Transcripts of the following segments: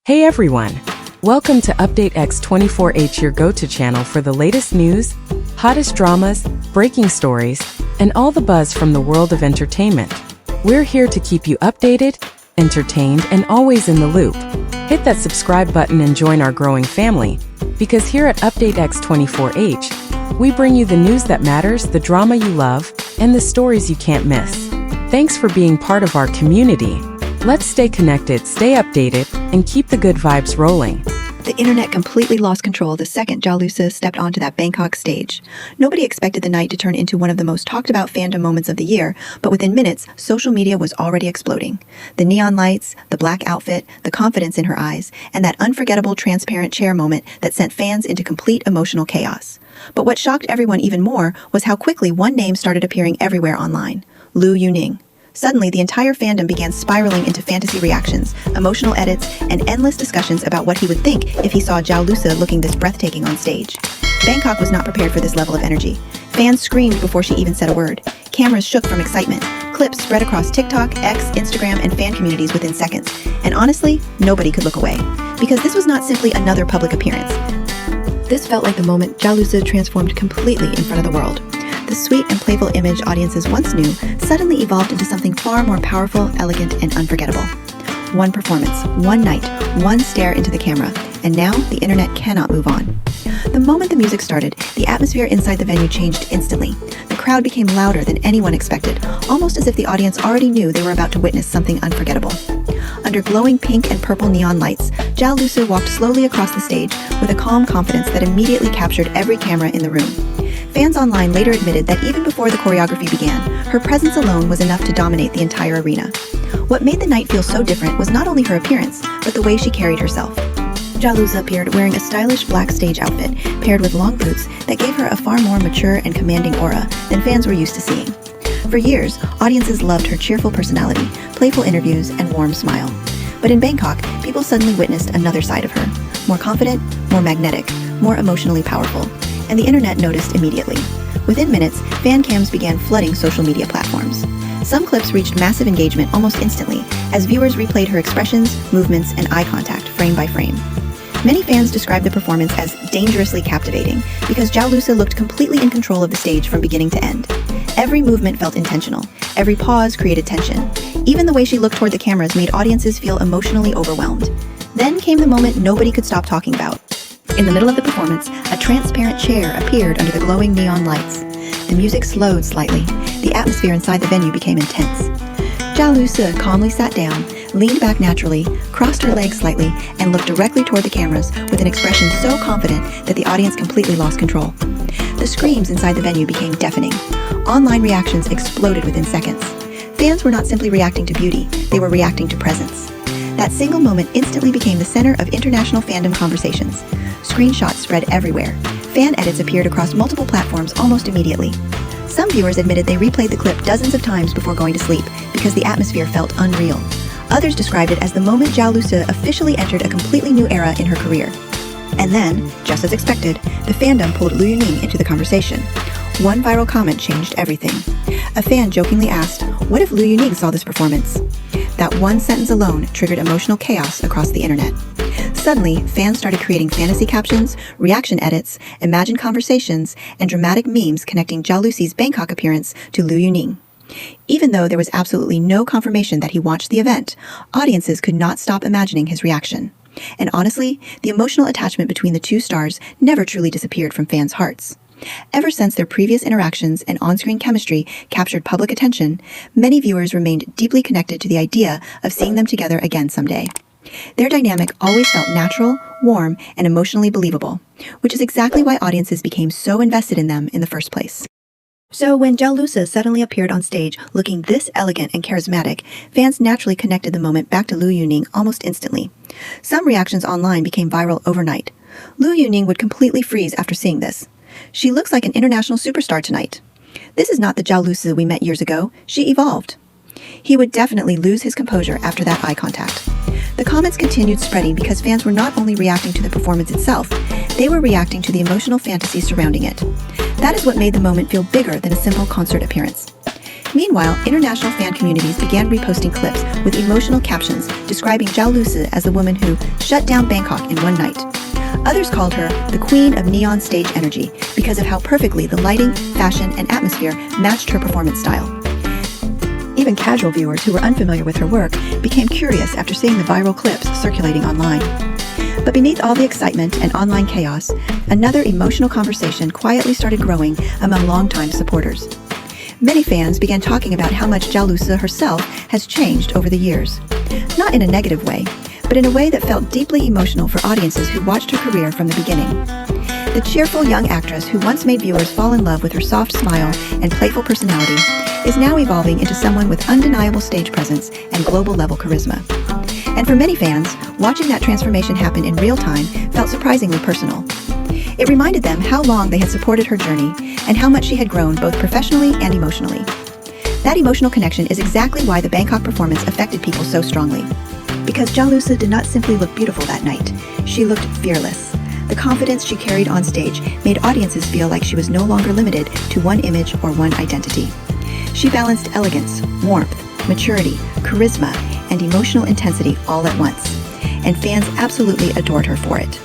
Hey everyone! Welcome to Update X24H, your go-to channel for the latest news, hottest dramas, breaking stories, and all the buzz from the world of entertainment. We're here to keep you updated, entertained, and always in the loop. Hit that subscribe button and join our growing family, because here at Update X24H, we bring you the news that matters, the drama you love, and the stories you can't miss. Thanks for being part of our community. Let's stay connected, stay updated, and keep the good vibes rolling. The internet completely lost control the second Zhao Lusi stepped onto that Bangkok stage. Nobody expected the night to turn into one of the most talked about fandom moments of the year, but within minutes, social media was already exploding. The neon lights, the black outfit, the confidence in her eyes, and that unforgettable transparent chair moment that sent fans into complete emotional chaos. But what shocked everyone even more was how quickly one name started appearing everywhere online: Liu Yuning. Suddenly, the entire fandom began spiraling into fantasy reactions, emotional edits, and endless discussions about what he would think if he saw Zhao Lusi looking this breathtaking on stage. Bangkok was not prepared for this level of energy. Fans screamed before she even said a word. Cameras shook from excitement. Clips spread across TikTok, X, Instagram, and fan communities within seconds. And honestly, nobody could look away. Because this was not simply another public appearance. This felt like the moment Zhao Lusi transformed completely in front of the world. The sweet and playful image audiences once knew suddenly evolved into something far more powerful, elegant, and unforgettable. One performance, one night, one stare into the camera, and now the internet cannot move on. The moment the music started, the atmosphere inside the venue changed instantly. The crowd became louder than anyone expected, almost as if the audience already knew they were about to witness something unforgettable. Under glowing pink and purple neon lights, Zhao Lusi walked slowly across the stage with a calm confidence that immediately captured every camera in the room. Fans online later admitted that even before the choreography began, her presence alone was enough to dominate the entire arena. What made the night feel so different was not only her appearance, but the way she carried herself. Zhao Lusi appeared wearing a stylish black stage outfit, paired with long boots that gave her a far more mature and commanding aura than fans were used to seeing. For years, audiences loved her cheerful personality, playful interviews, and warm smile. But in Bangkok, people suddenly witnessed another side of her, more confident, more magnetic, more emotionally powerful. And the internet noticed immediately. Within minutes, fan cams began flooding social media platforms. Some clips reached massive engagement almost instantly as viewers replayed her expressions, movements, and eye contact frame by frame. Many fans described the performance as dangerously captivating because Zhao Lusi looked completely in control of the stage from beginning to end. Every movement felt intentional. Every pause created tension. Even the way she looked toward the cameras made audiences feel emotionally overwhelmed. Then came the moment nobody could stop talking about. In the middle of the performance, a transparent chair appeared under the glowing neon lights. The music slowed slightly. The atmosphere inside the venue became intense. Zhao Lusi calmly sat down, leaned back naturally, crossed her legs slightly, and looked directly toward the cameras with an expression so confident that the audience completely lost control. The screams inside the venue became deafening. Online reactions exploded within seconds. Fans were not simply reacting to beauty, they were reacting to presence. That single moment instantly became the center of international fandom conversations. Screenshots spread everywhere. Fan edits appeared across multiple platforms almost immediately. Some viewers admitted they replayed the clip dozens of times before going to sleep because the atmosphere felt unreal. Others described it as the moment Zhao Lusi officially entered a completely new era in her career. And then, just as expected, the fandom pulled Liu Yuning into the conversation. One viral comment changed everything. A fan jokingly asked, "What if Liu Yuning saw this performance?" That one sentence alone triggered emotional chaos across the internet. Suddenly, fans started creating fantasy captions, reaction edits, imagined conversations, and dramatic memes connecting Zhao Lusi's Bangkok appearance to Liu Yuning. Even though there was absolutely no confirmation that he watched the event, audiences could not stop imagining his reaction. And honestly, the emotional attachment between the two stars never truly disappeared from fans' hearts. Ever since their previous interactions and on-screen chemistry captured public attention, many viewers remained deeply connected to the idea of seeing them together again someday. Their dynamic always felt natural, warm, and emotionally believable, which is exactly why audiences became so invested in them in the first place. So when Zhao Lusi suddenly appeared on stage looking this elegant and charismatic, fans naturally connected the moment back to Liu Yuning almost instantly. Some reactions online became viral overnight. Liu Yuning would completely freeze after seeing this. "She looks like an international superstar tonight. This is not the Zhao Lusi we met years ago. She evolved." He would definitely lose his composure after that eye contact. The comments continued spreading because fans were not only reacting to the performance itself, they were reacting to the emotional fantasy surrounding it. That is what made the moment feel bigger than a simple concert appearance. Meanwhile, international fan communities began reposting clips with emotional captions describing Zhao Lusi as the woman who shut down Bangkok in one night. Others called her the queen of neon stage energy because of how perfectly the lighting, fashion, and atmosphere matched her performance style. Even casual viewers who were unfamiliar with her work became curious after seeing the viral clips circulating online. But beneath all the excitement and online chaos, another emotional conversation quietly started growing among longtime supporters. Many fans began talking about how much Zhao Lusi herself has changed over the years. Not in a negative way, but in a way that felt deeply emotional for audiences who watched her career from the beginning. The cheerful young actress who once made viewers fall in love with her soft smile and playful personality is now evolving into someone with undeniable stage presence and global-level charisma. And for many fans, watching that transformation happen in real time felt surprisingly personal. It reminded them how long they had supported her journey and how much she had grown both professionally and emotionally. That emotional connection is exactly why the Bangkok performance affected people so strongly. Because Zhao Lusi did not simply look beautiful that night, she looked fearless. The confidence she carried on stage made audiences feel like she was no longer limited to one image or one identity. She balanced elegance, warmth, maturity, charisma, and emotional intensity all at once, and fans absolutely adored her for it.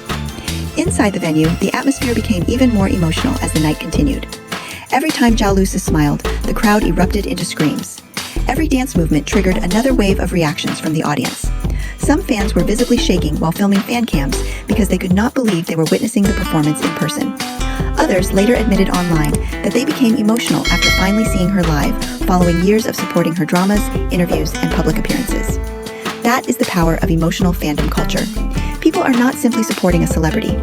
Inside the venue, the atmosphere became even more emotional as the night continued. Every time Zhao Lusi smiled, the crowd erupted into screams. Every dance movement triggered another wave of reactions from the audience. Some fans were visibly shaking while filming fan cams because they could not believe they were witnessing the performance in person. Others later admitted online that they became emotional after finally seeing her live, following years of supporting her dramas, interviews, and public appearances. That is the power of emotional fandom culture. People are not simply supporting a celebrity.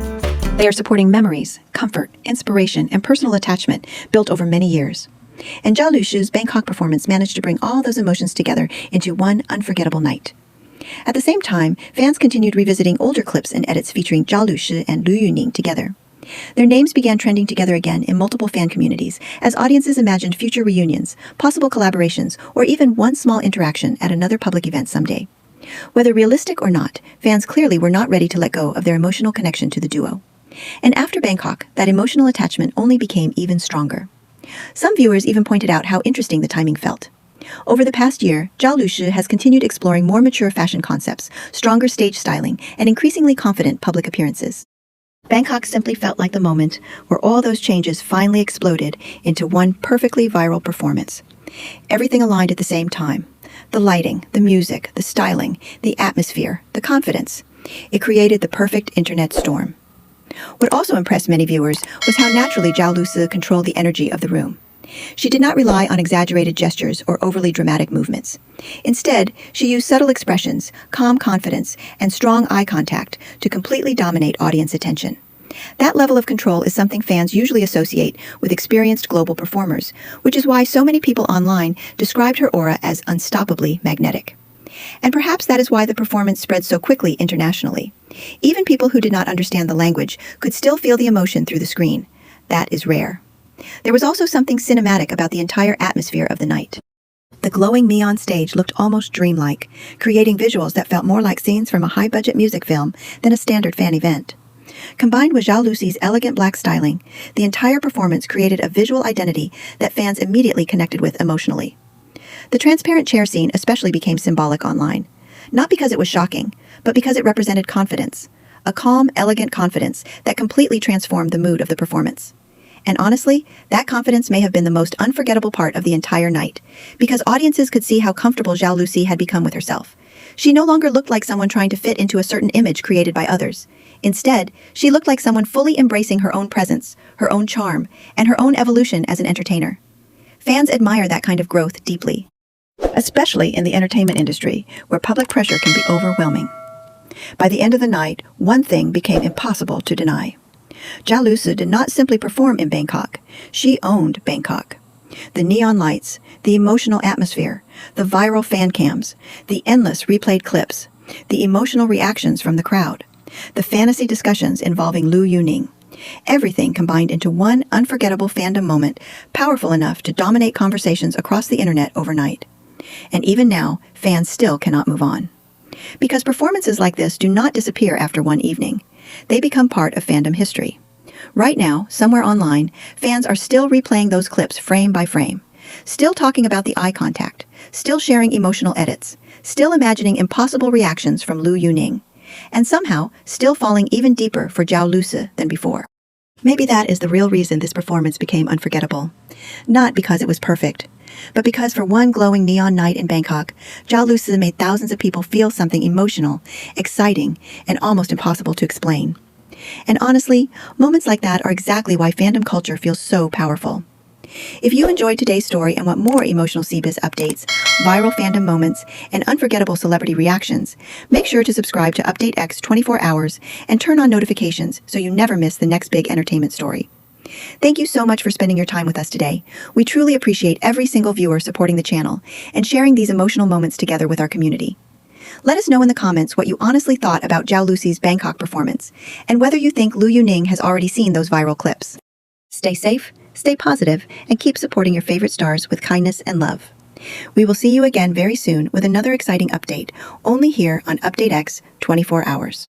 They are supporting memories, comfort, inspiration, and personal attachment built over many years. And Zhao Lusi's Bangkok performance managed to bring all those emotions together into one unforgettable night. At the same time, fans continued revisiting older clips and edits featuring Zhao Lusi and Lu Yuning together. Their names began trending together again in multiple fan communities as audiences imagined future reunions, possible collaborations, or even one small interaction at another public event someday. Whether realistic or not, fans clearly were not ready to let go of their emotional connection to the duo. And after Bangkok, that emotional attachment only became even stronger. Some viewers even pointed out how interesting the timing felt. Over the past year, Zhao Lusi has continued exploring more mature fashion concepts, stronger stage styling, and increasingly confident public appearances. Bangkok simply felt like the moment where all those changes finally exploded into one perfectly viral performance. Everything aligned at the same time. The lighting, the music, the styling, the atmosphere, the confidence. It created the perfect internet storm. What also impressed many viewers was how naturally Zhao Lusi controlled the energy of the room. She did not rely on exaggerated gestures or overly dramatic movements. Instead, she used subtle expressions, calm confidence, and strong eye contact to completely dominate audience attention. That level of control is something fans usually associate with experienced global performers, which is why so many people online described her aura as unstoppably magnetic. And perhaps that is why the performance spread so quickly internationally. Even people who did not understand the language could still feel the emotion through the screen. That is rare. There was also something cinematic about the entire atmosphere of the night. The glowing neon stage looked almost dreamlike, creating visuals that felt more like scenes from a high-budget music film than a standard fan event. Combined with Zhao Lusi's elegant black styling, the entire performance created a visual identity that fans immediately connected with emotionally. The transparent chair scene especially became symbolic online, not because it was shocking, but because it represented confidence, a calm, elegant confidence that completely transformed the mood of the performance. And honestly, that confidence may have been the most unforgettable part of the entire night, because audiences could see how comfortable Zhao Lusi had become with herself. She no longer looked like someone trying to fit into a certain image created by others. Instead, she looked like someone fully embracing her own presence, her own charm, and her own evolution as an entertainer. Fans admire that kind of growth deeply, especially in the entertainment industry, where public pressure can be overwhelming. By the end of the night, one thing became impossible to deny. Zhao Lusi did not simply perform in Bangkok, she owned Bangkok. The neon lights, the emotional atmosphere, the viral fan cams, the endless replayed clips, the emotional reactions from the crowd, the fantasy discussions involving Lu Yuning. Everything combined into one unforgettable fandom moment, powerful enough to dominate conversations across the internet overnight. And even now, fans still cannot move on. Because performances like this do not disappear after one evening. They become part of fandom history. Right now, somewhere online, fans are still replaying those clips frame by frame, still talking about the eye contact, still sharing emotional edits, still imagining impossible reactions from Lu Yuning, and somehow still falling even deeper for Zhao Lusi than before. Maybe that is the real reason this performance became unforgettable. Not because it was perfect, but because for one glowing neon night in Bangkok, Zhao Lusi made thousands of people feel something emotional, exciting, and almost impossible to explain. And honestly, moments like that are exactly why fandom culture feels so powerful. If you enjoyed today's story and want more emotional Cbiz updates, viral fandom moments, and unforgettable celebrity reactions, make sure to subscribe to Update X 24 hours and turn on notifications so you never miss the next big entertainment story. Thank you so much for spending your time with us today. We truly appreciate every single viewer supporting the channel and sharing these emotional moments together with our community. Let us know in the comments what you honestly thought about Zhao Lusi's Bangkok performance and whether you think Lu Yuning has already seen those viral clips. Stay safe, stay positive, and keep supporting your favorite stars with kindness and love. We will see you again very soon with another exciting update, only here on Update X 24 hours.